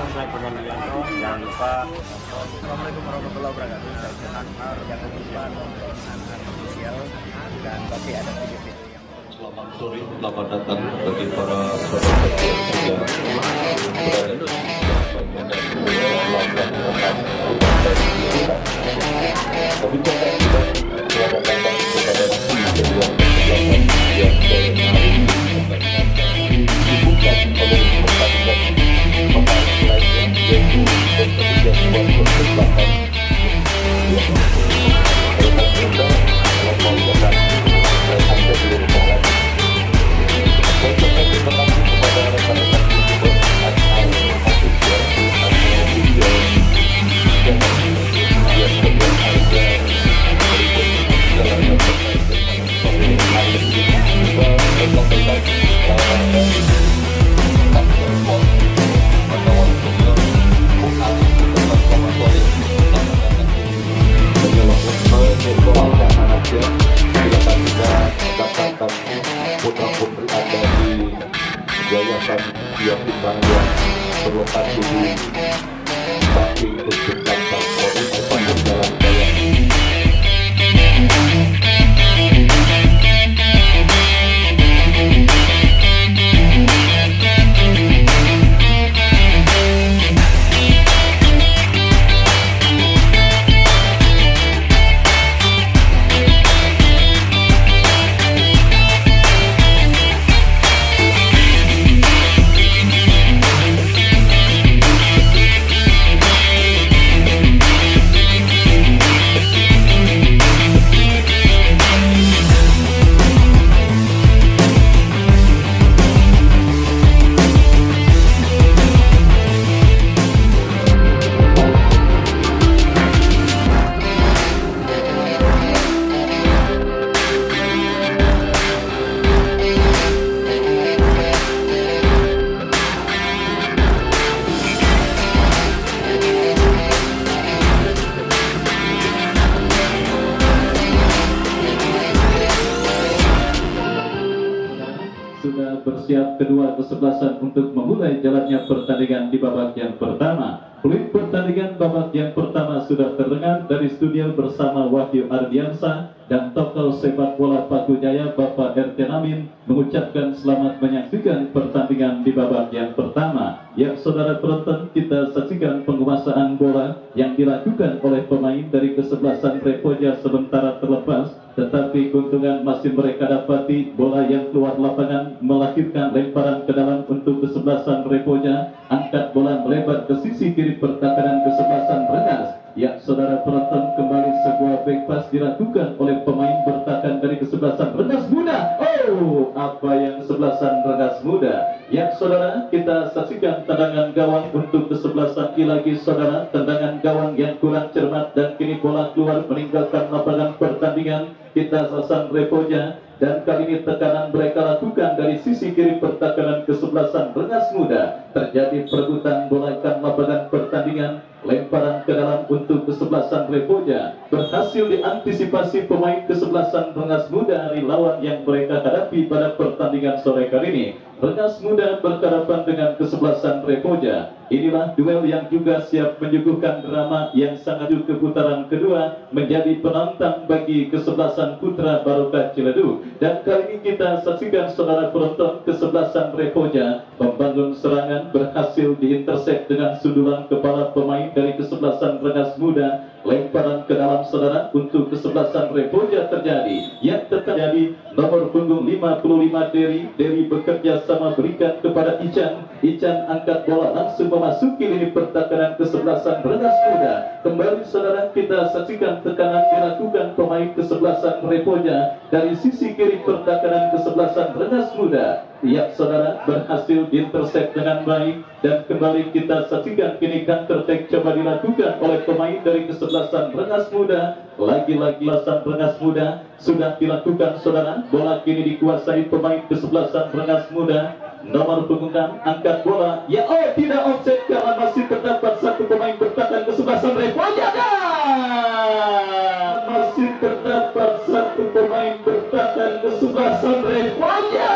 Assalamualaikum, saya Kurniawan Yulianto. Jangan lupa. Assalamualaikum warahmatullahi wabarakatuh. Saya Firman Mar. Jangan lupa nonton Anhan Official dan pasti ada video-video yang. Selamat sore, selamat datang bagi para sahabat yang sudah berada di tapi jangan kita melakukan kepada kedua kegiatan yang disibukkan oleh pertandingan pemain lainnya yaitu kemudian buat kesempatan mereka sudah melakukan sampai di rumah. Saya terima kasih kepada rekan-rekan youtuber Anhan Official atau video yang biar kalian ada berikut jalannya terkait dengan hari ini juga menyampaikan dari kantor pos Bengawan Sumber bukan tempat komentaris menyekolahkan anaknya. Silakan juga daftarkan putra putri Anda di yayasan Yayasan yang berlokasi di Bakti Tujuh Kantor Polri sepanjang Jalan Jaya. Sudah bersiap kedua kesebelasan untuk memulai jalannya pertandingan di babak yang pertama. Peluit pertandingan babak yang pertama sudah terdengar dari studio bersama Wahyu Ardiansa dan tokoh sepak bola Paku Jaya Bapak RT Namin mengucapkan selamat menyaksikan pertandingan di babak yang pertama. Ya saudara penonton, kita saksikan penguasaan bola yang dilakukan oleh pemain dari kesebelasan Repoja sementara terlepas, tetapi keuntungan masih mereka dapati. Bola yang keluar lapangan melahirkan lemparan ke dalam untuk kesebelasan Repoja. Angkat bola melebar ke sisi kiri pertahanan kesebelasan Rengas. Ya saudara penonton, kembali sebuah back pass dilakukan oleh pemain bertahan dari kesebelasan Rengas Muda. Oh, apa yang kesebelasan Rengas Muda. Ya saudara, kita saksikan tendangan gawang untuk kesebelasan lagi saudara. Tendangan gawang yang kurang cermat dan kini bola keluar meninggalkan lapangan pertandingan. Kita sasang Repoja dan kali ini tekanan mereka lakukan dari sisi kiri pertahanan kesebelasan Rengas Muda. Terjadi perebutan bola ikan lapangan pertandingan. Lemparan ke dalam untuk kesebelasan Repoja berhasil diantisipasi pemain kesebelasan Rengas Muda dari lawan yang mereka hadapi pada pertandingan sore kali ini. Rengas Muda berhadapan dengan kesebelasan Repoja. Inilah duel yang juga siap menyuguhkan drama yang sangat ke putaran kedua, menjadi penantang bagi kesebelasan Putra Barokah Ciledug. Dan kali ini kita saksikan saudara penonton, kesebelasan Repoja membangun serangan berhasil diintersek dengan sundulan kepala pemain dari kesebelasan Rengas Muda. Lemparan ke dalam saudara untuk kesebelasan Repoja terjadi. Yang terjadi nomor punggung 55 Dery bekerja sama berikan kepada Ican. Ican angkat bola langsung memasuki lini pertahanan kesebelasan Rengas Muda. Kembali saudara, kita saksikan tekanan dilakukan pemain kesebelasan Repoja dari sisi kiri pertahanan kesebelasan Rengas Muda. Ya saudara, berhasil diintersek dengan baik dan kembali kita saksikan kini counter attack coba dilakukan oleh pemain dari kesebelasan Rengas Muda. Lagi-lagi kesebelasan Rengas Muda sudah dilakukan saudara. Bola kini dikuasai pemain kesebelasan Rengas Muda. Nomor punggung 6 angkat bola. Ya tidak offset karena masih terdapat satu pemain bertahan kesebelasan Repoja. Masih terdapat satu pemain bertahan kesebelasan Repoja.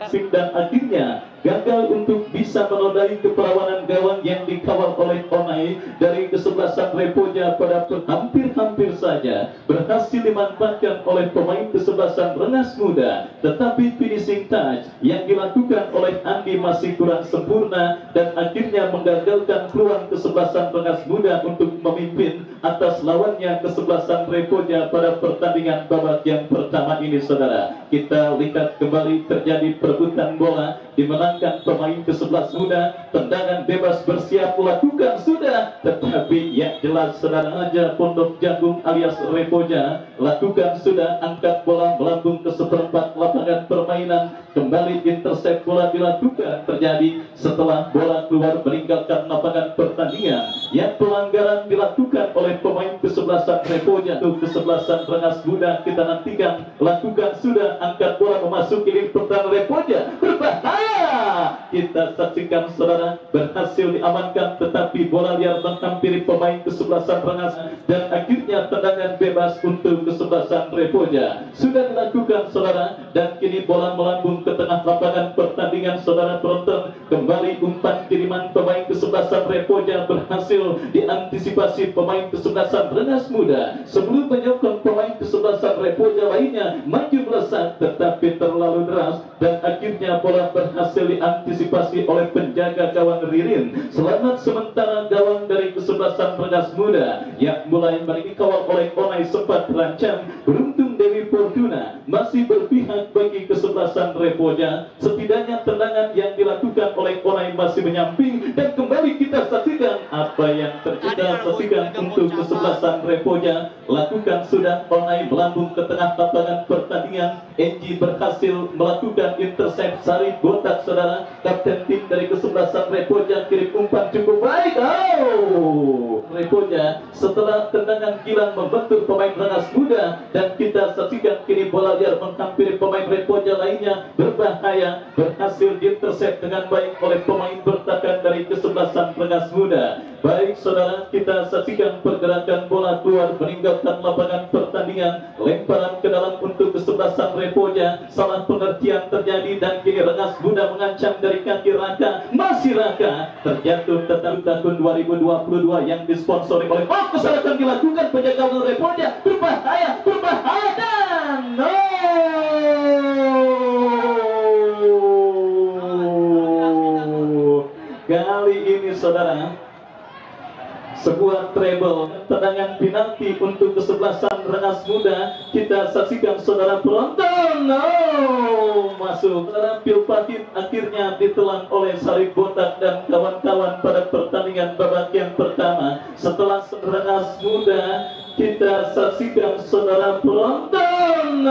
dan akhirnya gagal untuk bisa menodai keperawanan gawang yang dikawal oleh Onai dari kesebelasan Repoja pada hampir-hampir saja berhasil dimanfaatkan oleh pemain kesebelasan Rengas Muda, tetapi finishing touch yang dilakukan oleh Andi masih kurang sempurna dan akhirnya menggagalkan peluang kesebelasan Rengas Muda untuk memimpin atas lawannya kesebelasan Repoja pada pertandingan babak yang pertama ini. Saudara, kita lihat kembali terjadi perebutan bola, dimenangkan pemain ke-11 muda, tendangan bebas bersiap lakukan sudah, tetapi yang jelas saudara aja Pondok Jagung alias Repoja lakukan sudah, angkat bola melambung ke seperempat lapangan permainan, kembali intercept bola dilakukan terjadi setelah bola keluar meninggalkan lapangan pertandingan. Yang pelanggaran dilakukan oleh pemain kesebelasan Repoja untuk kesebelasan Rengas Muda, kita nantikan lakukan sudah, angkat bola memasuki lini pertahanan Repoja, berbahaya, kita saksikan saudara, berhasil diamankan tetapi bola liar menghampiri pemain kesebelasan Rengas dan akhirnya tendangan bebas untuk kesebelasan Repoja sudah dilakukan saudara, dan kini bola melambung ke tengah lapangan pertandingan. Saudara penonton, kembali umpan kiriman pemain kesebelasan Repoja berhasil diantisipasi pemain kesebelasan Rengas Muda sebelum menyokong pemain kesebelasan Repoja lainnya maju melesat, tetapi terlalu deras dan akhirnya bola berhasil diantisipasi oleh penjaga gawang Ririn. Selamat sementara gawang dari kesebelasan Rengas Muda yang mulai dikawal oleh Onai sempat terancam. Beruntung Dewi Fortuna masih berpihak bagi kesebelasan Repoja. Setidaknya tendangan yang dilakukan oleh Onai masih menyamping dan kembali kita saksikan apa yang terjadi. Saksikan untuk kesebelasan Repoja lakukan sudah, Onai melambung ke tengah lapangan pertandingan. Enji berhasil melakukan intercept Sarip Botak saudara, kapten tim dari kesebelasan Repoja kirim umpan cukup baik. Repoja setelah tendangan kilang membentur pemain Rengas Muda dan kita saksikan kini bola liar menghampiri pemain Repoja lainnya, berbahaya, berhasil diintercept dengan baik oleh pemain bertahan dari kesebelasan Rengas Muda. Baik saudara, kita saksikan pergerakan bola keluar meninggalkan lapangan pertandingan, lemparan ke dalam untuk kesebelasan Repoja, salah pengertian terjadi dan kini Rengas Muda mengancam dari kaki Raka, masih Raka terjatuh tentang tahun 2022 yang disponsori oleh kesalahan dilakukan penjaga gawang Repoja, berbahaya dan kali ini saudara sebuah treble, tendangan penalti untuk kesebelasan Rengas Muda. Kita saksikan saudara penonton, masuk. Saudara Pilpahit akhirnya ditelan oleh Sarip Botak dan kawan-kawan pada pertandingan babak yang pertama. Setelah Rengas Muda, kita saksikan saudara penonton,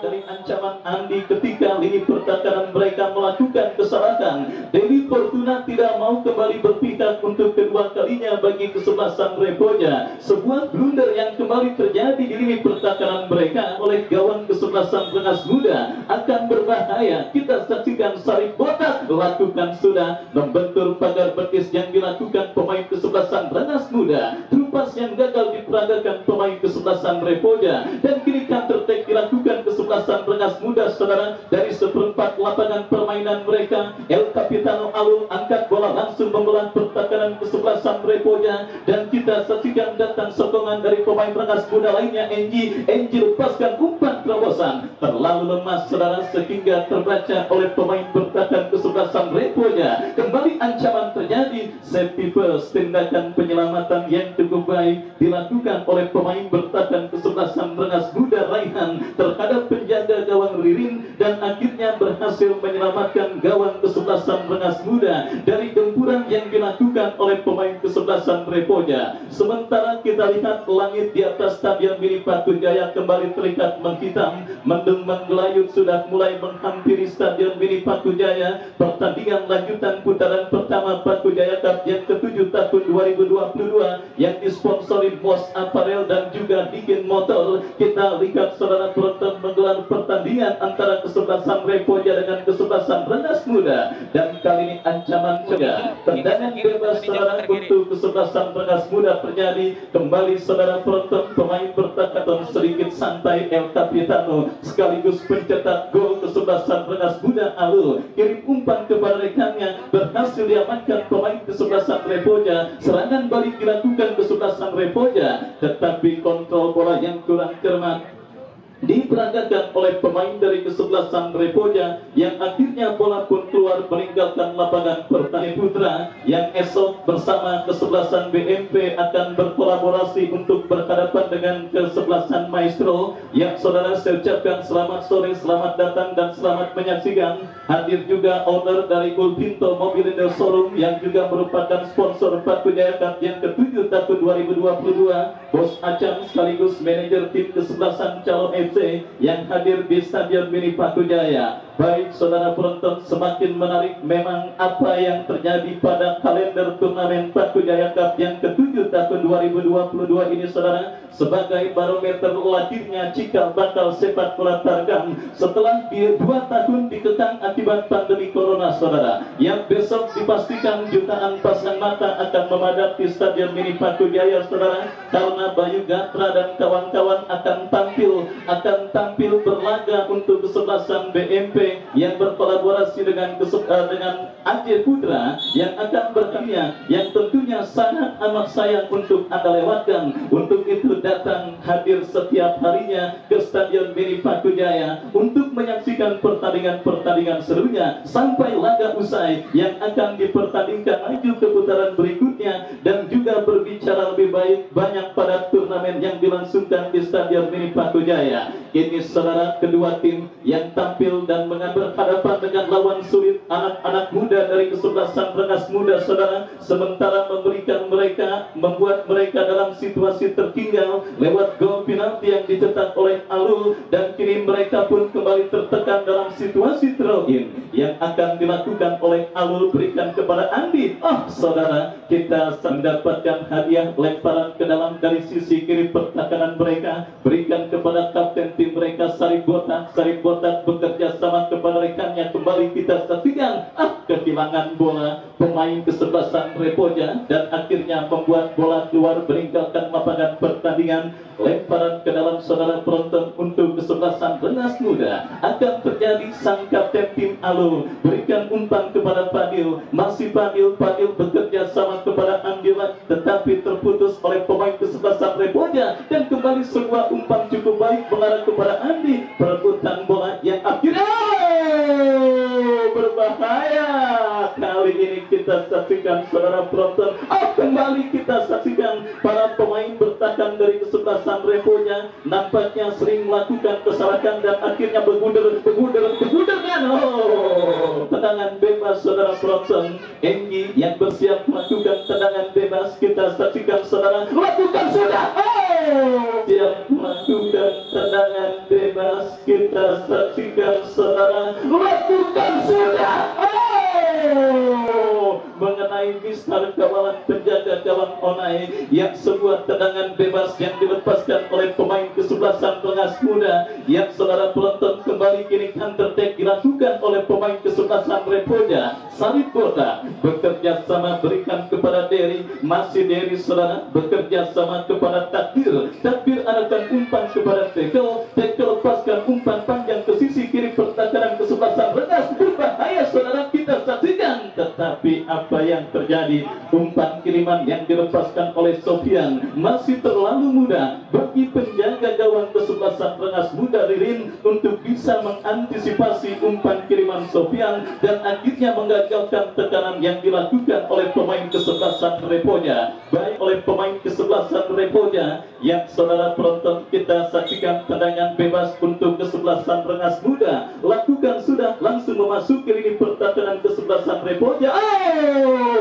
dari ancaman Andi ketika lini pertahanan mereka melakukan kesalahan. Dewi Fortuna tidak mau kembali berpihak untuk kedua kalinya bagi kesebelasan Repoja. Sebuah blunder yang kembali terjadi di lini pertahanan mereka oleh gawang kesebelasan Rengas Muda akan berbahaya. Kita saksikan Sarip Botak lakukan sudah, membentur pagar betis yang dilakukan pemain kesebelasan Rengas Muda. Trupas yang gagal diperagakan pemain kesebelasan Repoja dan kini counter attack dilakukan kesebelasan Rengas Muda saudara dari seperempat lapangan permainan mereka. El Capitano Alul angkat bola langsung membelah pertahanan kesebelasan Repoja dan kita saksikan datang sokongan dari pemain Rengas Muda lainnya. Enji lepaskan umpan terobosan terlalu lemas saudara sehingga terbaca oleh pemain bertahan kesebelasan Repoja. Kembali ancaman terjadi, safety first, tindakan penyelamatan yang cukup baik dilakukan oleh pemain bertahan kesebelasan Rengas Muda Raihan terhadap penjaga gawang Ririn dan akhirnya berhasil menyelamatkan gawang kesebelasan Rengas Muda dari gempuran yang dilakukan oleh pemain kesebelasan Repoja. Sementara kita lihat langit di atas Stadion Mini Patujaya kembali terlihat menghitam, mendung menggelayut sudah mulai menghampiri Stadion Mini Patujaya. Pertandingan lanjutan putaran pertama Patujaya Cup yang ke-7 tahun 2022 yang disponsori Mos Apparel dan juga Dikin Motor. Kita lihat saudara penonton menggelar pertandingan antara kesebelasan Repoja dengan kesebelasan Rengas Muda. Dan kali ini ancaman juga tendangan bebas saudara untuk kesebelasan Rengas Muda terjadi. Kembali saudara penonton, pemain bertahan sedikit santai El Capitano sekaligus pencetak gol kesebelasan Rengas Muda Alul kirim umpan kepada rekannya, berhasil diamankan pemain kesebelasan Repoja. Serangan balik dilakukan kesebelasan Repoja, tetapi kontrol bola yang kurang cermat diperagakan oleh pemain dari kesebelasan Repoja, yang akhirnya bola pun keluar meninggalkan lapangan pertandingan putra, yang esok bersama kesebelasan BMP akan berkolaborasi untuk berhadapan dengan kesebelasan Maestro. Yang saudara saya ucapkan selamat sore, selamat datang dan selamat menyaksikan. Hadir juga owner dari Ulpinto Mobil Indo Showroom yang juga merupakan sponsor Paku Jaya Cup yang ke-7 tahun 2022, Bos Acam sekaligus manajer tim kesebelasan Calon FC yang hadir di Stadion Mini Paku Jaya. Baik saudara penonton, semakin menarik memang apa yang terjadi pada kalender turnamen Paku Jaya Cup yang ke-7 tahun 2022 ini saudara, sebagai barometer lahirnya cikal bakal sepak bola Tarkam setelah 2 tahun dikekang akibat pandemi corona saudara, yang besok dipastikan jutaan pasang mata akan memadati Stadion Mini Paku Jaya saudara, karena Bayu Gatra dan kawan-kawan akan tampil berlaga untuk kesebelasan BMP yang berkolaborasi dengan Aceh Putra yang akan berkarya, yang tentunya sangat amat sayang untuk Anda lewatkan. Untuk itu datang hadir setiap harinya ke Stadion Mini Paku Jaya untuk menyaksikan pertandingan-pertandingan serunya sampai laga usai yang akan dipertandingkan maju ke putaran berikutnya, dan juga berbicara lebih banyak pada turnamen yang dilangsungkan di Stadion Mini Paku Jaya. Ini saudara kedua tim yang tampil dan berhadapan dengan lawan sulit, anak-anak muda dari kesebelasan Rengas Muda saudara, sementara membuat mereka dalam situasi tertinggal lewat gol penalti yang dicetak oleh Alul, dan kini mereka pun kembali tertekan dalam situasi throw-in yang akan dilakukan oleh Alul berikan kepada Andi. Saudara, kita mendapatkan hadiah lemparan ke dalam dari sisi kiri pertahanan mereka, berikan kepada kapten tim mereka Sarip Botak bekerja sama kepada rekannya. Kembali kita saksikan kehilangan bola pemain kesebelasan Repoja dan akhirnya membuat bola keluar meninggalkan lapangan pertandingan. Lemparan ke dalam saudara penonton untuk kesebelasan Rengas Muda akan terjadi. Sang kapten tim Alul berikan umpan kepada Padil, masih Padil bekerja sama kepada Andila, tetapi terputus oleh pemain kesebelasan Repoja, dan kembali sebuah umpan cukup baik mengarah kepada Andi. Perebutan bola yang akhirnya berbahaya. Kali ini kita saksikan saudara penonton, kembali kita saksikan para pemain bertahan dari kesebelasan Repoja nampaknya sering melakukan kesalahan dan akhirnya bergunder kan. Tendangan bebas saudara penonton. Enggi yang bersiap melakukan tendangan bebas, kita saksikan saudara, lakukan sudah. Siap melakukan tendangan bebas, kita saksikan saudara, lakukan sudah. Mengenai mistar kawalan penjaga gawang Onai, yang sebuah tendangan bebas yang dilepaskan oleh pemain kesebelasan Rengas Muda, yang saudara penonton kembali kini counter attack dilakukan oleh pemain kesebelasan Repoja. Sarip Botak bekerja sama berikan kepada Dery, masih Dery saudara bekerja sama kepada Takdir arahkan umpan kepada Tekel lepaskan umpan panjang ke sisi kiri pertahanan kesebelasan Rengas. Berbahaya saudara, kita saksikan, tetapi apa yang terjadi? Umpan kiriman yang dilepaskan oleh Sofian masih terlalu mudah bagi penjaga gawang kesebelasan Rengas Muda Ririn untuk bisa mengantisipasi umpan kiriman Sofian, dan akhirnya menggagalkan tekanan yang dilakukan oleh pemain kesebelasan Repoja. Baik oleh pemain kesebelasan Repoja, yang saudara penonton kita saksikan tendangan bebas untuk kesebelasan Rengas Muda, lakukan sudah langsung memasuki lini pertahanan kesebelasan Repoja.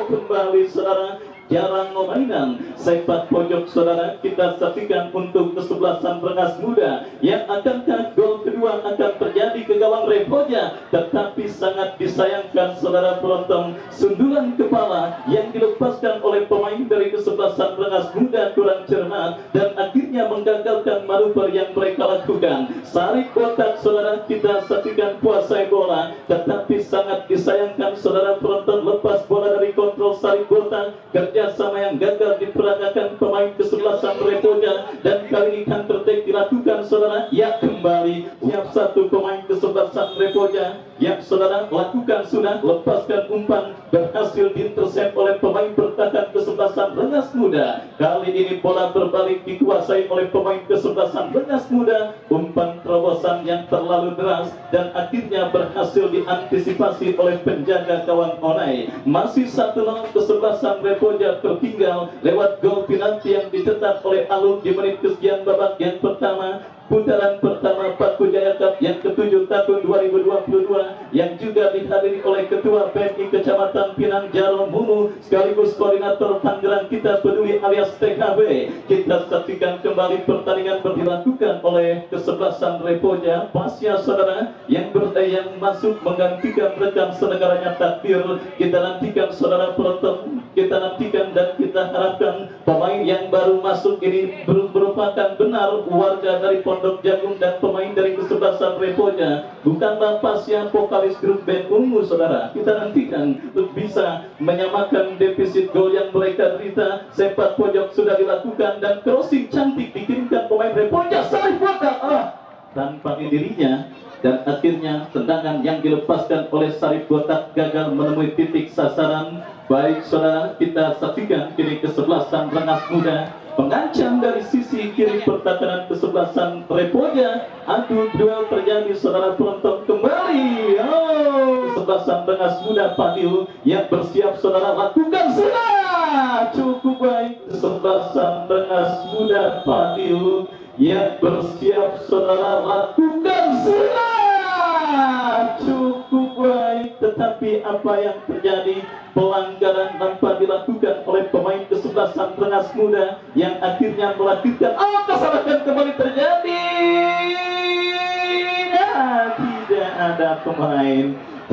Kembali saudara, jarang mainan. Sepak pojok saudara kita saksikan untuk kesebelasan Rengas Muda yang akankah gol kedua akan terjadi ke gawang Repoja, tetapi sangat disayangkan saudara penonton, sundulan kepala yang dilepaskan oleh pemain dari kesebelasan Rengas Muda kurang cermat dan akhirnya menggagalkan manuver yang mereka lakukan. Sarik kotak saudara kita saksikan kuasai bola, tetapi sangat disayangkan saudara penonton, lepas bola dari kontrol sarik kotak, kerjasama yang gagal diperagakan pemain kesebelasan Repoja, dan kali ini counter attack dilakukan saudara. Ya, kembali siap satu pemain kesebelasan Repoja yang saudara lakukan sudah, lepaskan umpan, berhasil diintercept oleh pemain bertahan kesebelasan Rengas Muda. Kali ini bola berbalik dikuasai oleh pemain kesebelasan Rengas Muda, umpan terobosan yang terlalu deras dan akhirnya berhasil diantisipasi oleh penjaga gawang Onai. Masih 1-0 kesebelasan Repoja tertinggal lewat gol penalti yang dicetak oleh Alun di menit kesekian babak yang pertama. Putaran pertama Paku Jaya Cup yang ke-7 tahun 2022 yang juga dihadiri oleh Ketua PMI Kecamatan Pinang Jaro Mumu sekaligus Koordinator Tangerang Kita Peduli alias TKB. Kita saksikan kembali pertandingan dilakukan oleh kesebelasan Repoja pasca saudara yang masuk menggantikan rekan senegaranya Takdir. Kita nantikan saudara penonton, kita nantikan dan kita harapkan pemain yang baru masuk ini merupakan benar warga dari Pondok Jagung dan pemain dari kesebelasan Repoja, bukanlah pasien vokalis grup band Ungu saudara. Kita nantikan untuk bisa menyamakan defisit gol yang mereka derita. Sepak pojok sudah dilakukan dan crossing cantik dikirimkan pemain Repoja, salih botak tanpa dirinya, dan akhirnya tendangan yang dilepaskan oleh Sarip Botak gagal menemui titik sasaran. Baik saudara, kita saksikan kini kesebelasan Rengas Muda mengancam dari sisi kiri pertahanan kesebelasan Repoja. Adu duel terjadi saudara penonton kembali. Kesebelasan Rengas Muda Padil yang bersiap saudara lakukan sudah cukup baik. Kesebelasan Rengas Muda Padil yang bersiap saudara lakukan sudah cukup baik, tetapi apa yang terjadi, pelanggaran tanpa dilakukan oleh pemain kesebelasan Rengas Muda yang akhirnya melakukan kesalahan kembali terjadi.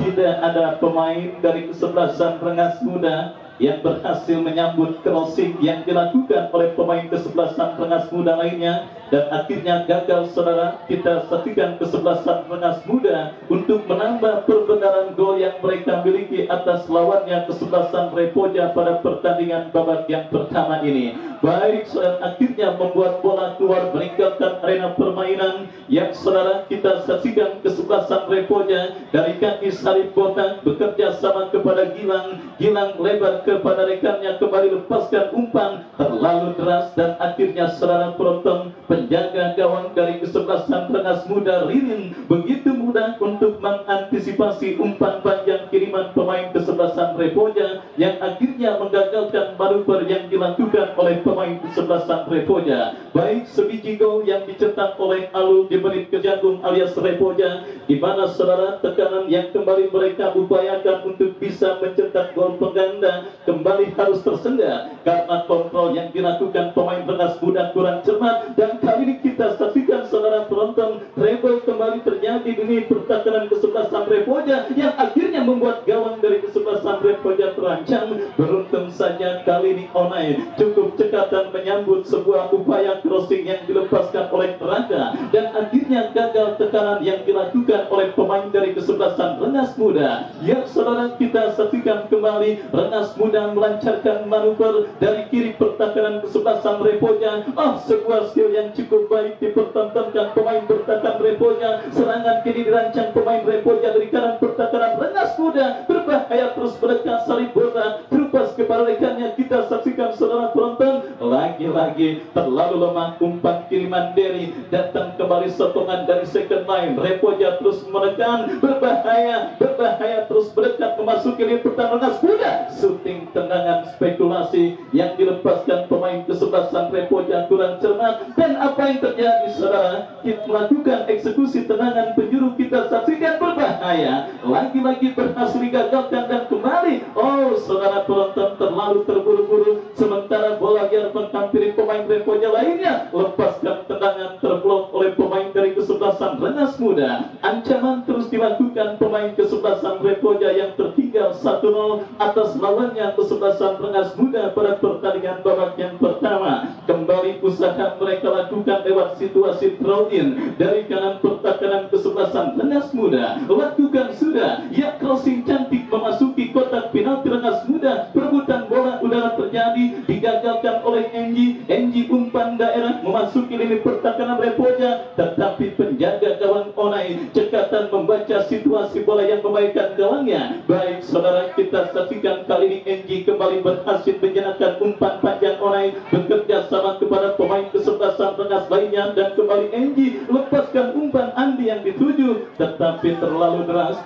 Tidak ada pemain dari kesebelasan Rengas Muda yang berhasil menyambut crossing yang dilakukan oleh pemain kesebelasan Rengas Muda lainnya, dan akhirnya gagal saudara. Kita saksikan kesebelasan Rengas Muda untuk menambah perbenaran gol yang mereka miliki atas lawannya kesebelasan Repoja pada pertandingan babak yang pertama ini. Baik saudara, akhirnya membuat bola keluar meninggalkan arena permainan yang saudara kita saksikan kesebelasan Repoja dari kaki Sarip Botak bekerja sama kepada Gilang lebar kepada rekannya, kembali lepaskan umpan terlalu deras dan akhirnya saudara penonton, penjaga gawang dari kesebelasan Rengas Muda Ririn begitu mudah untuk mengantisipasi umpan panjang kiriman pemain kesebelasan Repoja yang akhirnya menggagalkan manuver yang dilakukan oleh pemain kesebelasan Repoja. Baik sebiji gol yang dicetak oleh Alu di menit kejagung alias Repoja, di mana saudara tekanan yang kembali mereka upayakan untuk bisa mencetak gol pengganda kembali harus tersendat karena kontrol yang dilakukan pemain Rengas Muda kurang cermat. Dan kali ini kita saksikan saudara penonton, treble kembali terjadi di pertahanan kesebelasan Repoja yang akhirnya membuat gawang dari kesebelasan Repoja terancam. Beruntung saja kali ini Onai cukup cekatan menyambut sebuah upaya crossing yang dilepaskan oleh Raka, dan akhirnya gagal tekanan yang dilakukan oleh pemain dari kesebelasan Rengas Muda. Ya saudara, kita saksikan kembali Rengas Muda melancarkan manuver dari kiri pertahanan kesebelasan Repoja. Sebuah skill yang cukup baik dipertontonkan pemain bertahan Repoja. Serangan kini dirancang pemain Repoja dari kanan pertahanan Rengas Muda, berbahaya terus mendekat Sarip Botak, terupas kepada rekannya. Kita saksikan saudara penonton, lagi-lagi terlalu lemah umpan kiriman Derry, datang kembali sokongan dari second line. Repoja terus menekan, berbahaya terus mendekat memasuki lini pertahanan Rengas Muda. Shooting tendangan spekulasi yang dilepaskan pemain kesebelasan Repoja kurang cermat, dan apa yang terjadi saudara, kita melakukan eksekusi tendangan penjuru. Kita saksikan berbahaya, lagi-lagi berhasil digagalkan dan kembali saudara saudara penonton terlalu terburu-buru, sementara bola yang menghampiri pemain Repoja lainnya. Lepaskan tendangan terblok oleh pemain dari kesebelasan Rengas Muda. Ancaman terus dilakukan pemain kesebelasan Repoja yang tertinggal 1-0 atas lawannya kesebelasan Rengas Muda pada pertandingan babak yang pertama. Kembali usaha mereka lakukan lewat situasi throw-in dari kanan pertahanan kesebelasan Rengas Muda. Lakukan sudah, ya crossing cantik memasuki kotak penalti Rengas Muda. Perebutan bola udara terjadi, digagalkan oleh Enji umpan daerah memasuki lini pertahanan Repoja, tetapi penjaga gawang Onai cekatan membaca situasi bola yang membaikkan gawangnya. Baik saudara, kita saksikan kali ini Enji kembali berhasil menjenakkan umpan panjang Onai, bekerja sama kepada pemain kesebelasan Rengas lainnya, dan kembali Enji lepaskan umpan Andi yang dituju, tetapi terlalu deras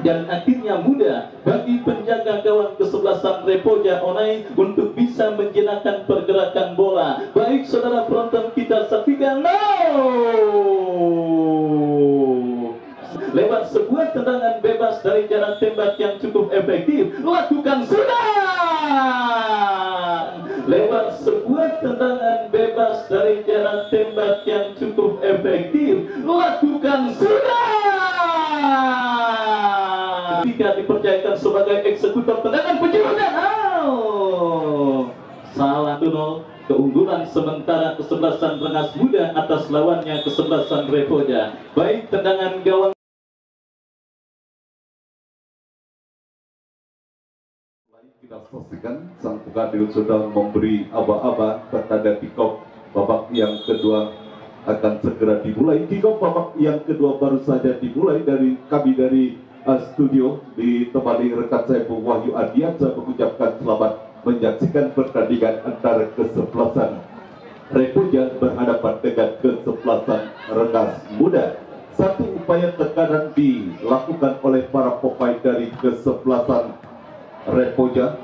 dan akhirnya mudah bagi penjaga gawang kesebelasan Repoja Onai untuk bisa menjenakkan pergerakan bola. Baik saudara penonton, kita saksikan lewat sebuah tendangan bebas dari jarak tembak yang cukup efektif. Lakukan sudah lewat sebuah tendangan bebas dari jarak tembak yang cukup efektif. Lakukan sudah ketika dipercayakan sebagai eksekutor tendangan penjeruan. Salah 1-0, keunggulan sementara kesebelasan Rengas Muda atas lawannya kesebelasan Repoja. Baik tendangan gawang kita saksikan sang pengadil sudah memberi aba-aba terhadap kick-off babak yang kedua akan segera dimulai. Kick-off babak yang kedua baru saja dimulai. Dari kami dari studio ditemani rekan saya Bung Wahyu Ardiansa mengucapkan selamat menyaksikan pertandingan antara kesebelasan Repoja berhadapan dengan kesebelasan Rengas Muda. Satu upaya tekanan dilakukan oleh para pemain dari kesebelasan Repoja.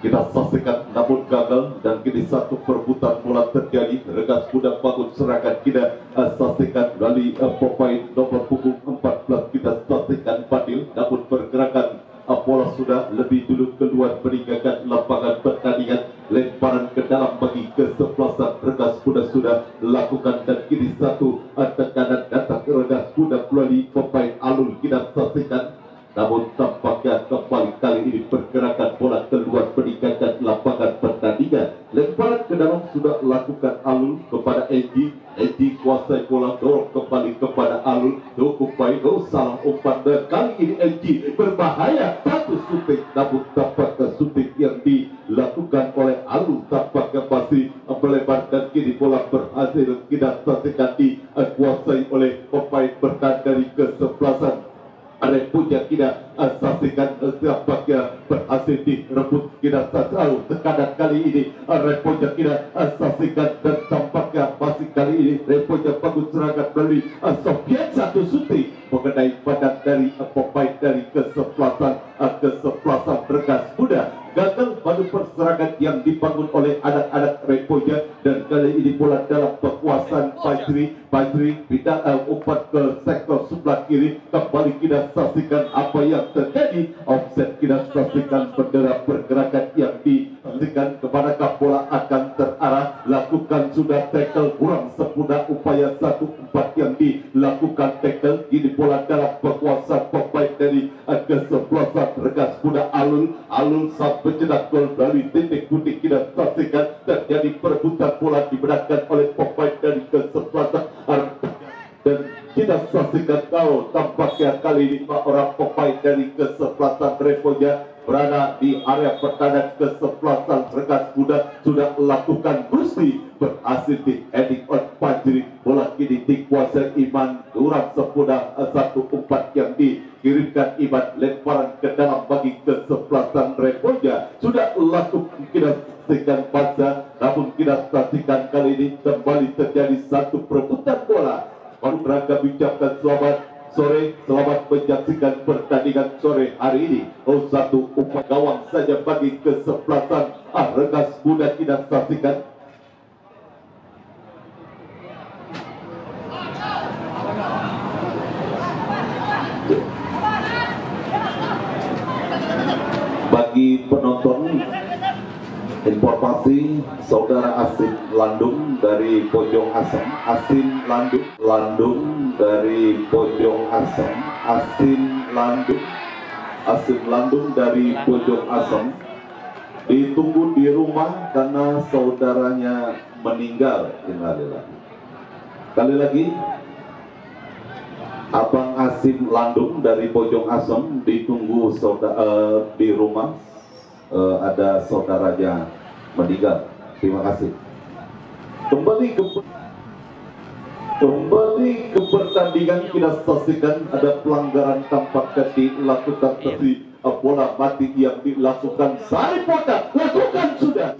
Kita saksikan namun gagal, dan kini satu perebutan bola terjadi. Rengas Muda bangun serangan, kita saksikan dari pemain nomor punggung 14, kita saksikan Fadil, namun pergerakan bola sudah lebih dulu keluar meninggalkan lapangan pertandingan. Lemparan ke dalam bagi kesebelasan Rengas Muda sudah lakukan, dan kini satu tekanan datang ke Rengas Muda melalui pemain Alul. Kita saksikan, namun tampaknya kembali kali ini pergerakan bola keluar meninggalkan lapangan pertandingan. Lemparan ke dalam sudah lakukan Alul kepada Enji. Enji kuasai bola, dorong kembali kepada Alul. Cukup baik, salah umpan, dan kali ini Enji berbahaya. Satu shooting, namun tampaknya shooting yang dilakukan oleh Alul tampaknya masih melebar, dan kini bola berhasil kita saksikan dikuasai oleh pemain bertahan dari kesebelasan Repoja. Kita saksikan tampaknya berhasil direbut. Kita tahu tekanan kali ini Repoja kita saksikan, dan tampaknya masih kali ini Repoja bagus serangan dari Sofian. Satu shooting mengenai badan dari pemain dari kesebelasan Rengas Muda. Gagal pada perserangan yang dibangun oleh anak-anak Repoja, dan kali ini bola dalam kekuasaan Fajri pindah umpan ke sektor sebelah kiri. Kembali kita saksikan apa yang terjadi. Offset, kita saksikan bendera pergerakan yang disaksikan kepada bola akan terarah. Lakukan sudah tackle, kurang sempurna upaya 1-4 yang dilakukan tackle. Ini bola dalam kekuasaan pemain dari kesebelasan Rengas Muda Alul sampai cedak gol dari titik putih. Kita saksikan terjadi perebutan bola dimenangkan oleh pemain dari kesebelasan, dan kita saksikan tampaknya kali ini orang pemain dari kesebelasan Repoja berada di area pertahanan kesebelasan Rengas Muda sudah melakukan gusti, berhasil di heading on Fajri. Bola kini dikuasai Iman, kurang sempurna 1-4 yang dikirimkan Iman. Lemparan ke dalam bagi kesebelasan Repoja sudah lakukan kita saksikan Panza, namun kita saksikan kali ini kembali terjadi satu perebutan bola. Baru berangkat ucapkan selamat sore, selamat menyaksikan pertandingan sore hari ini. Satu umpan gawang saja bagi kesebelasan Rengas Muda. Kita saksikan bagi Informasi saudara Asim Landung dari Pojong Asem, Asim Landung dari Pojong Asem, Asim Landung dari Pojong Asem ditunggu di rumah karena saudaranya meninggal. Innalillahi. Kali lagi, Abang Asim Landung dari Pojong Asem ditunggu di rumah. Ada saudaranya meninggal. Terima kasih. Kembali ke pertandingan, kita saksikan ada pelanggaran tampaknya dilakukan dari bola mati yang dilakukan Sari Potak. Lakukan sudah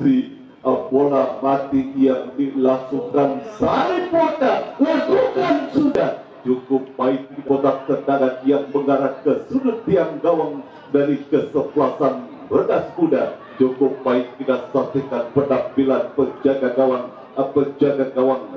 bola mati yang dilakukan Sari Potak. Lakukan sudah. Cukup baik di kotak tendangan yang mengarah ke sudut tiang gawang dari kesebelasan Regas Kuda. Cukup baik kita saksikan penampilan penjaga gawang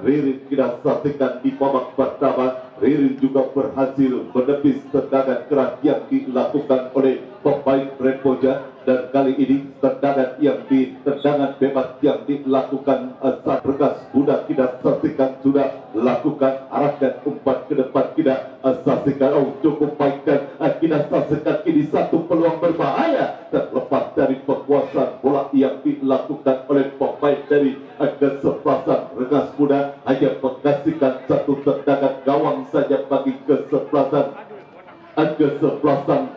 Ririn kita saksikan di babak pertama. Ririn juga berhasil menepis tendangan keras yang dilakukan oleh pemain Repoja, dan kali ini tendangan bebas yang dilakukan saat Regas Kuda kita saksikan sudah lakukan arahkan umpan ke depan. Kita saksikan cukup baik, dan kita saksikan ini satu peluang berbahaya terlepas dari penguasaan bola yang dilakukan oleh pemain dari kesebelasan Regas Kuda. Hanya menghasilkan satu tendangan gawang saja bagi kesebelasan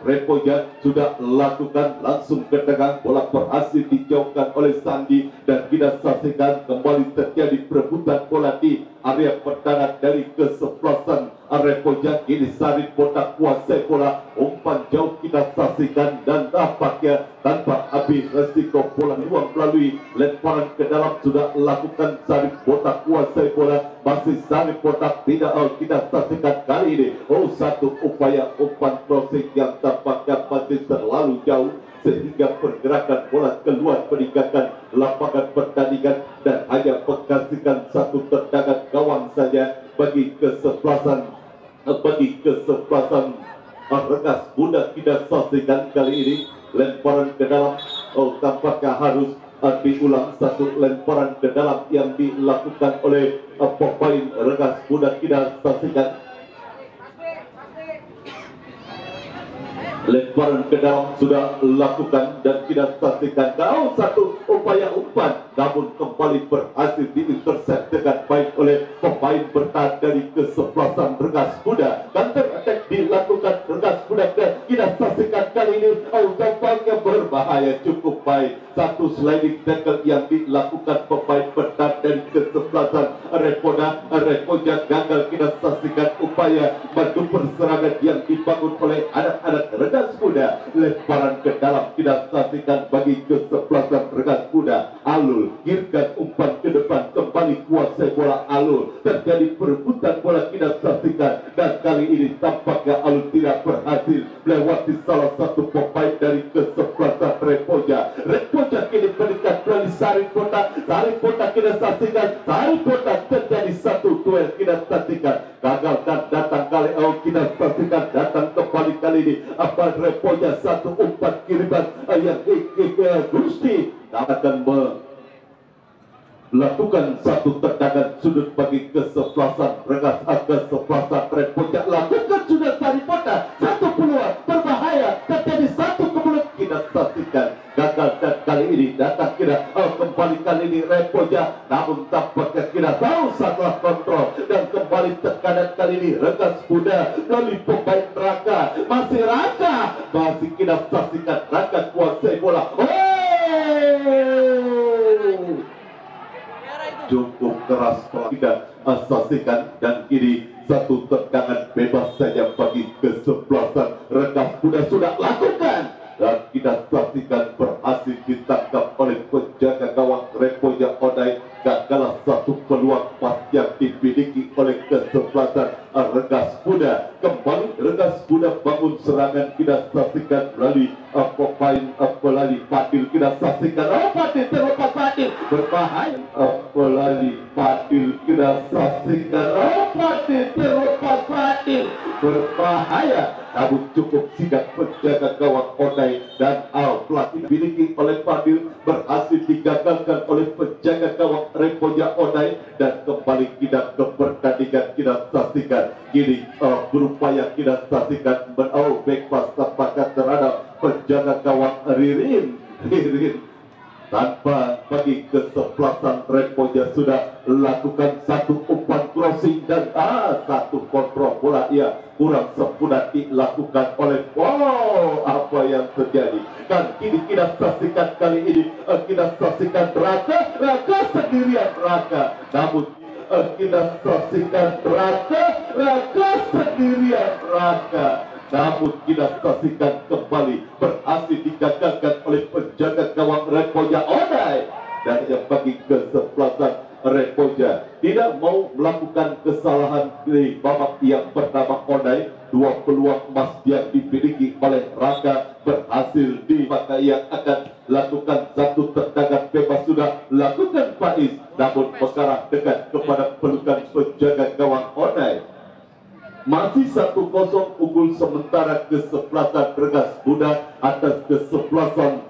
Repoja. Sudah lakukan langsung ke tengah, bola berhasil dijauhkan oleh Sandi, dan kita saksikan kembali terjadi perebutan bola di area pertahanan dari kesebelasan Repoja. Ini Sari Potak kuasai bola, umpan jauh kita saksikan, dan tampaknya tanpa habis resiko bola luang melalui lemparan ke dalam sudah lakukan Sari Potak kuasai bola. Masih Sari Potak tidak kita saksikan kali ini satu upaya umpan crossing yang tampaknya masih terlalu jauh sehingga pergerakan bola keluar meninggalkan lapangan pertandingan, dan hanya menghasilkan satu tendangan gawang saja bagi kesebelasan Regas Kuda. Kita saksikan kali ini lemparan ke dalam tampaknya harus diulang satu lemparan ke dalam yang dilakukan oleh pemain Regas Kuda. Kita saksikan lemparan ke dalam sudah lakukan, dan kita saksikan satu upaya umpan, namun kembali berhasil diintercept dengan baik oleh pemain bertahan dari kesebelasan Regas Kuda. Counter attack dilakukan Regas Kuda, dan kita saksikan kali ini tampaknya berbahaya. Cukup baik satu sliding tackle yang dilakukan pemain bertahan dari kesebelasan Repoja gagal. Kita saksikan upaya maju perserangan yang dibangun oleh anak-anak Regas Kuda. Lemparan ke dalam kita saksikan bagi kesebelasan Regas Kuda. Alul girkan umpan ke depan, kembali kuasai bola Alul. Terjadi perebutan bola kita saksikan, dan kali ini tampaknya Alul tidak berhasil melewati salah satu pemain dari kesebelasan Repoja. Repoja kini mendekat melalui Sari Potak. Sari Potak kita saksikan, Sari Potak terjadi satu duel kita saksikan, gagal, dan datang kali kita saksikan datang kembali kali ini Repoja satu umpan kiriman yang Gusti akan melakukan satu tendangan sudut bagi kesebelasan Repoja. Lakukan sudah Sari Potak satu peluang berbahaya, terjadi satu kemudian kita saksikan gagal, dan kali ini datang kita kembali kali ini Repoja, namun tampaknya kita tahu salah kontrol, dan kembali tekanan kali ini Regas Kuda dari pemain Raka. Masih kita saksikan Raka kuasai bola. Cukup keras tidak saksikan, dan kini satu tendangan bebas saja bagi kesebelasan Regas Kuda sudah lakukan, dan kita saksikan berhasil ditangkap oleh penjaga gawang Repoja Odai. Gagal satu peluang pas yang dimiliki oleh kesebelasan Regas Kuda. Kembali Regas Kuda bangun serangan, kita saksikan melalui pemain melalui Fadil. Kita saksikan Fadil terlepas, Fadil berbahaya melalui Fadil. Kita saksikan Fadil terlepas, Fadil Fadil berbahaya, namun cukup sigap penjaga gawang Onai dan Al Platin dimiliki oleh Fadil, berhasil digagalkan oleh penjaga gawang Repoja Onai, dan kembali kita ke pertandingan. Kita saksikan kini berupaya kita saksikan back pass tampakan terhadap penjaga gawang Ririn tanpa bagi kesebelasan. Repoja sudah lakukan satu umpan crossing dan satu kontrol bola kurang sempurna dilakukan oleh apa yang terjadi. Dan kini kita saksikan kali ini kita saksikan Raka sendirian namun kita saksikan Raka sendirian namun kita saksikan kembali berhasil digagalkan oleh penjaga gawang Repoja Onai, dan yang bagi kesebelasan Repoja tidak mau melakukan kesalahan di babak yang pertama. Onai, dua peluang emas yang dimiliki oleh Raka berhasil dipakai, yang akan lakukan satu tendangan bebas sudah lakukan Faiz, namun mengarah dekat kepada pelukan penjaga gawang Onai. Masih 1-0 unggul sementara kesebelasan Regas Budak atas kesebelasan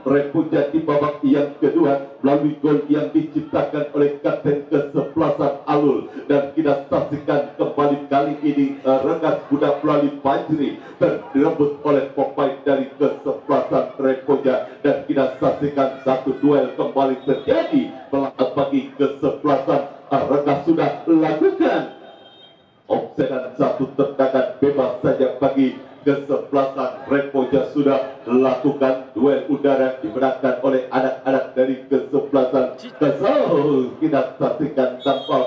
Repoja di babak yang kedua melalui gol yang diciptakan oleh kapten kesebelasan Alul. Dan kita saksikan kembali kali ini Regas Budak melalui Fajri direbut oleh pemain dari kesebelasan Repoja, dan kita saksikan satu duel kembali terjadi bagi kesebelasan Regas sudah lakukan offset dan satu tendangan bebas saja bagi kesebelasan Repoja sudah lakukan. Duel udara dimenangkan oleh anak-anak dari kesebelasan Kesel. Kita saksikan tanpa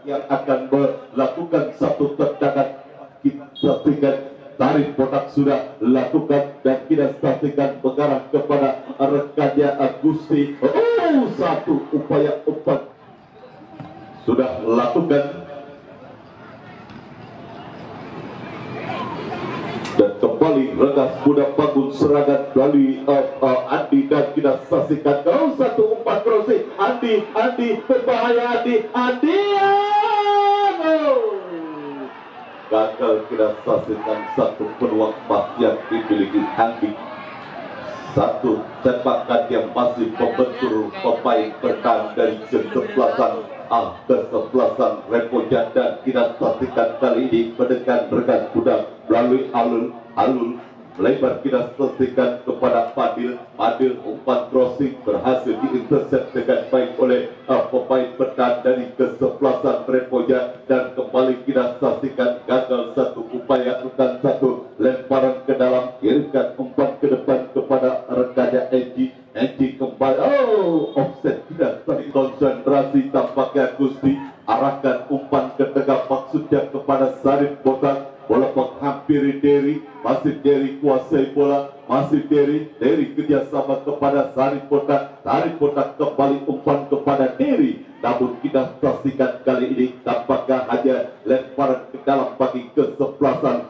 yang akan melakukan satu tendangan. Kita saksikan tarik botak sudah lakukan, dan kita saksikan mengarah kepada rekannya Agusti. Satu upaya umpan sudah lakukan, dan kembali Regas Budak bangun serangan melalui Andi, dan kita saksikan satu umpan crossing Andi berbahaya. Andi gagal. Kita saksikan satu peluang emas yang dimiliki Andi, satu tembakan yang masih membentur pemain bertahan dari kesebelasan Repoja, dan kita saksikan kali ini mendekat Regas Budak melalui alun melebar. Kita saksikan kepada Fadil umpan crossing berhasil diintercept dengan baik oleh pemain bertahan dari kesebelasan Repoja, dan kembali kita saksikan gagal satu upaya dan satu lemparan ke dalam, kirimkan umpan ke depan kepada rekannya Egi kembali offset. Tidak konsentrasi tampaknya Gusti, arahkan umpan ke tengah maksudnya kepada Sarif Botak. Bola menghampiri Derry, masih Derry kuasai bola, masih Derry kerjasama kepada Sarif Botak. Sarif Botak kembali umpan kepada Derry, namun kita saksikan kali ini tampaknya hanya lemparan ke dalam bagi kesebelasan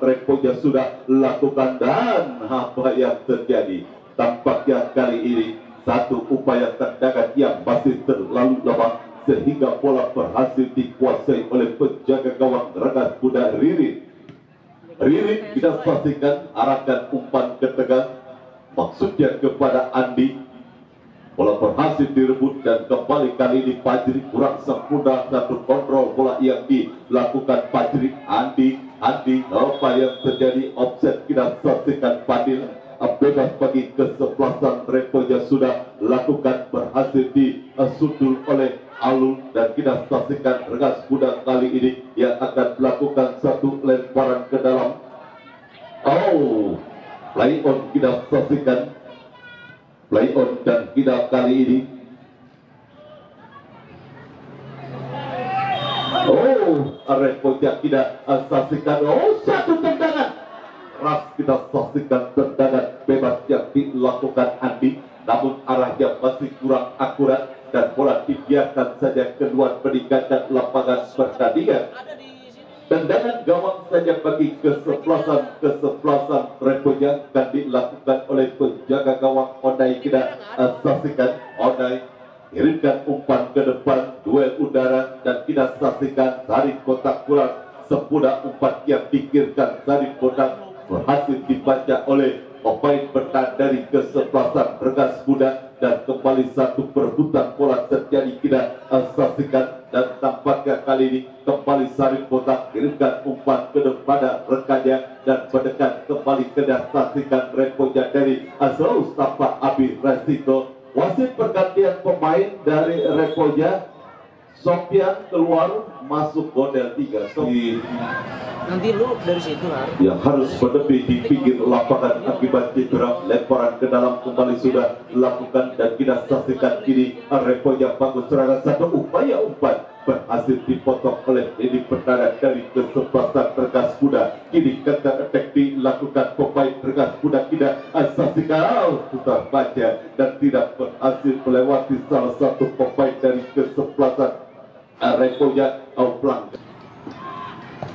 Repoja sudah lakukan. Dan apa yang terjadi tampaknya kali ini satu upaya tendangan yang masih terlalu lemah, sehingga bola berhasil dikuasai oleh penjaga gawang Regas Budak Ririn. Kita saksikan arahkan umpan ke tengah maksudnya kepada Andi. Bola berhasil direbut, dan kembali kali ini Fajri kurang sempurna satu kontrol bola yang dilakukan Fajri. Andi apa yang terjadi? Offset. Kita saksikan Fadil bebas bagi kesebelasan Repoja sudah lakukan, berhasil disutul oleh Alun, dan kita saksikan Regas Budak kali ini yang akan melakukan satu lemparan ke dalam. Play on. Kita saksikan play on, dan kita kali ini Repoja tidak saksikan satu tendangan keras. Kita saksikan tendangan bebas yang dilakukan Andi, namun arahnya masih kurang akurat, dan bola dibiarkan saja keluar meninggalkan lapangan pertandingan. Tendangan gawang saja bagi kesebelasan Repoja akan dilakukan oleh penjaga gawang Onai. Kita saksikan Onai kirimkan umpan ke depan, duel udara, dan kita saksikan tarik kotak kurang. Sepudak umpan yang dikirkan tarik kotak berhasil dibaca oleh pemain bertahan dari kesebelasan Regas Kuda, dan kembali satu perebutan bola terjadi. Kita saksikan, dan tampaknya kali ini kembali Sarip Kotak kirimkan umpan ke depan rekannya dan mendekat kembali. Kita saksikan Repoja dari Azraus tanpa Abi Resiko. Wasit pergantian pemain dari Repoja, Sofian keluar, masuk Godel 3. Nanti lu dari situ yang harus berdiri di pinggir lapangan akibat cedera. Lemparan ke dalam kembali sudah dilakukan, dan kita saksikan kini Repoja bangun serangan. Satu upaya umpan berhasil dipotong oleh ini pertahanan dari kesebelasan Regas Kuda. Kini counter attack dilakukan pemain Regas Kuda. Kita saksikan putar baca dan tidak berhasil melewati salah satu pemain dari kesebelasan Repoja.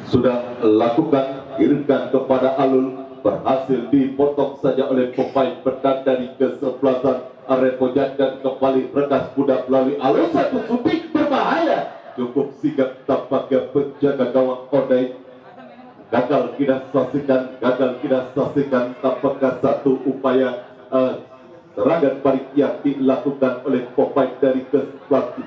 Sudah lakukan, kirimkan kepada Alul, berhasil dipotong saja oleh pemain bertahan dari kesebelasan Repoja, dan kembali Regas Kuda melalui Alul. Satu shooting berbahaya, cukup sigap tampaknya penjaga gawang Odai. Gagal kita saksikan tampaknya satu upaya serangan balik yang dilakukan oleh pemain dari kesebelasan.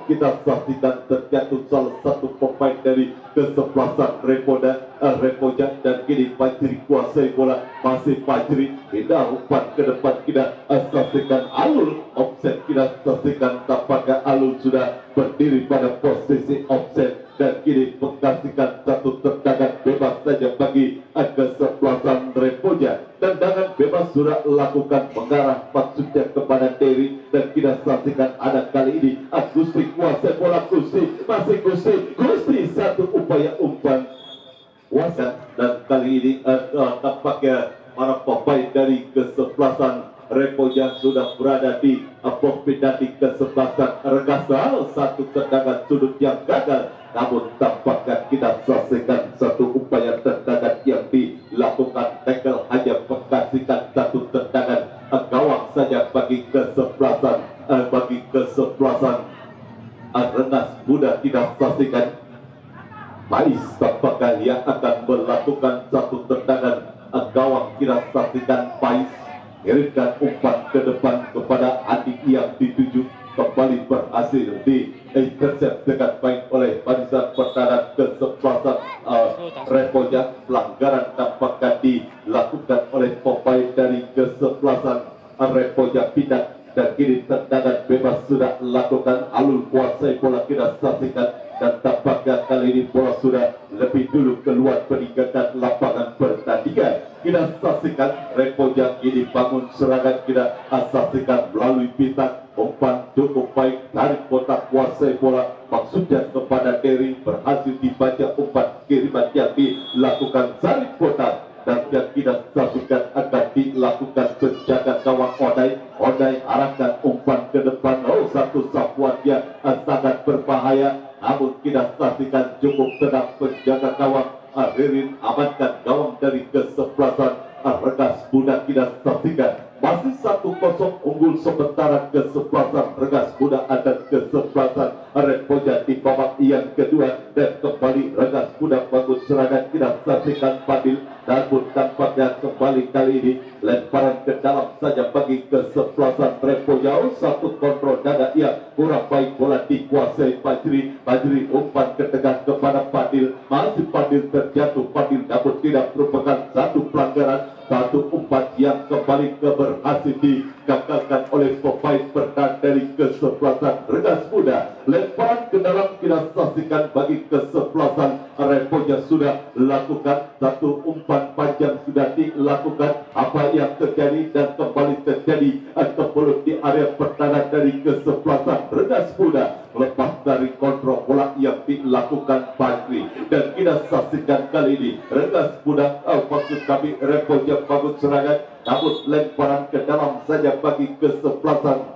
Kita saksikan terjatuh salah satu pemain dari kesebelasan Repoja, dan kini Fajri kuasai bola. Masih Fajri, kita umpan ke depan. Kita saksikan Alul offset. Kita saksikan tampaknya Alul sudah berdiri pada posisi offset, dan kini mengkasihkan satu tendangan bebas saja bagi kesebelasan Repoja. Tendangan bebas sudah lakukan mengarah maksudnya kepada Terry, dan kita saksikan ada kali ini Gusti kuasai bola. Gusti masih Gusti satu upaya umpan wasan, dan kali ini tampaknya para pemain dari kesebelasan Repoja sudah berada di pembedahan di kesebelasan Regas. Satu tendangan sudut yang gagal, namun tampaknya kita saksikan satu upaya tendangan yang dilakukan tackle hanya mengkasihkan satu tendangan gawang saja bagi kesebelasan Regas Kuda. Kita saksikan Pais tampaknya yang akan melakukan satu tendangan gawang. Kita saksikan Pais kirimkan umpan ke depan kepada Adik yang dituju, kembali berhasil di intercept dengan baik oleh barisan pertahanan kesebelasan Repoja. Pelanggaran tampaknya dilakukan oleh pemain dari kesebelasan Repoja pindah, dan kini tendangan bebas sudah dilakukan. Alul kuasai bola. Kita saksikan, dan tampaknya kali ini bola sudah lebih dulu keluar peningkatan lapangan pertandingan. Kita saksikan Repoja ini bangun serangan. Kita saksikan melalui bintang umpan cukup baik dari kotak kuasai bola, maksudnya kepada Derry. Berhasil dibaca umpan kiriman yang dilakukan Sarip Kotak, dan yang kita saksikan akan dilakukan penjaga gawang Odai arahkan umpan ke depan. Satu sapuan yang sangat berbahaya, namun kita saksikan cukup tenang penjaga gawang Ririn amankan gawang dari kesebelasan Regas Kuda. Kita saksikan masih 1-0 unggul sementara kesebelasan Regas Kuda atas kesebelasan Repoja di babak yang kedua, dan kembali Regas Kuda bangun serangan. Kita saksikan Fadil, namun tampaknya kembali kali ini lemparan ke dalam saja bagi kesebelasan Repoja. Satu kontrol dada yang kurang baik, bola dikuasai Fajri umpan ke tengah kepada Fadil. Masih Fadil terjatuh. Fadil namun tidak merupakan satu pelanggaran. Satu umpan yang kembali berhasil digagalkan oleh pemain bertahan dari kesebelasan Regas Kuda. Lemparan ke dalam kita saksikan bagi kesebelasan Repoja sudah lakukan. Satu umpan panjang sudah dilakukan. Apa yang terjadi, dan kembali terjadi kebelut di area pertahanan dari kesebelasan Regas Kuda. Lepas dari kontrol bola yang dilakukan Fajri, dan kita saksikan kali ini Regas Kuda, maksud kami Repoja bangun serangan, namun lemparan ke dalam saja bagi kesebelasan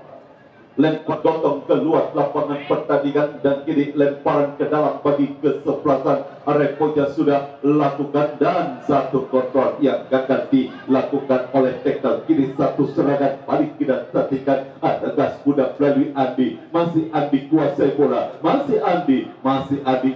lempar gotong keluar lapangan pertandingan dan kini lemparan ke dalam bagi kesebelasan Repoja sudah lakukan dan satu kontrol yang akan dilakukan oleh tackle. Kini satu serangan balik kita saksikan ada gas kuda melalui Andi, masih Andi kuasai bola, masih Andi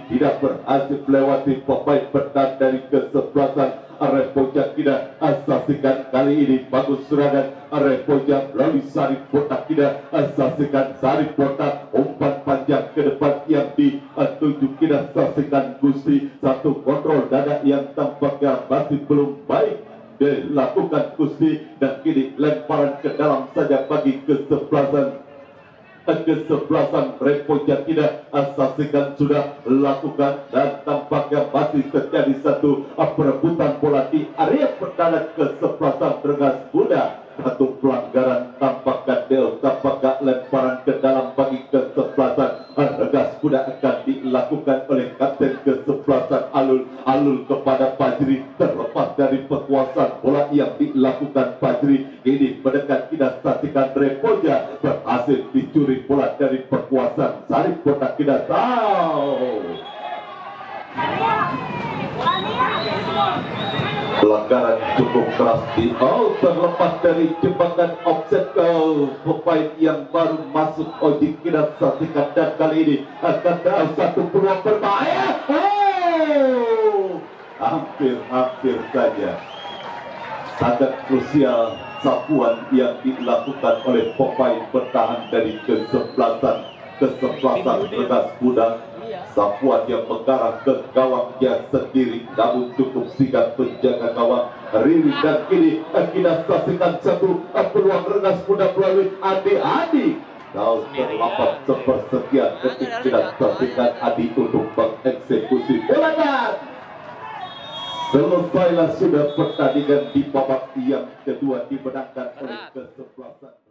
tidak berhasil melewati pemain bertahan dari kesebelasan Repoja tidak saksikan kali ini bagus serangan Repoja melalui Sarip Botak tidak saksikan Sarip Botak umpan panjang ke depan yang dituju kita saksikan Gusti satu kontrol dada yang tampaknya masih belum baik dilakukan Gusti dan kini lemparan ke dalam saja bagi kesebelasan Repoja tidak saksikan sudah lakukan dan tampaknya masih terjadi satu perebutan bola di area pertahanan kesebelasan Regas Kuda. Satu pelanggaran tampaknya lemparan ke dalam bagi kesebelasan Regas Kuda akan dilakukan oleh kapten kesebelasan Alul kepada Fajri terlepas dari penguasaan bola yang dilakukan Fajri ini mendekat kita saksikan Repoja berhasil dicuri bola dari perkuasaan Sarip Botak kita tahu. Pelanggaran cukup keras di terlepas dari jebakan offset pemain yang baru masuk Oji kita saksikan dan kali ini akan ada satu peluang berbahaya. Hampir saja sangat krusial sapuan yang dilakukan oleh pemain bertahan dari kesebelasan Regas Kuda. Sapuan yang mengarah ke gawangnya sendiri namun cukup sigap menjaga gawang Riri dan kini kita saksikan satu peluang Regas Kuda melalui Adi. Kau terlambat sepersekian detik kita saksikan Adi untuk mengeksekusi bola dan selesailah sudah pertandingan di babak yang kedua dimenangkan oleh kesebelasan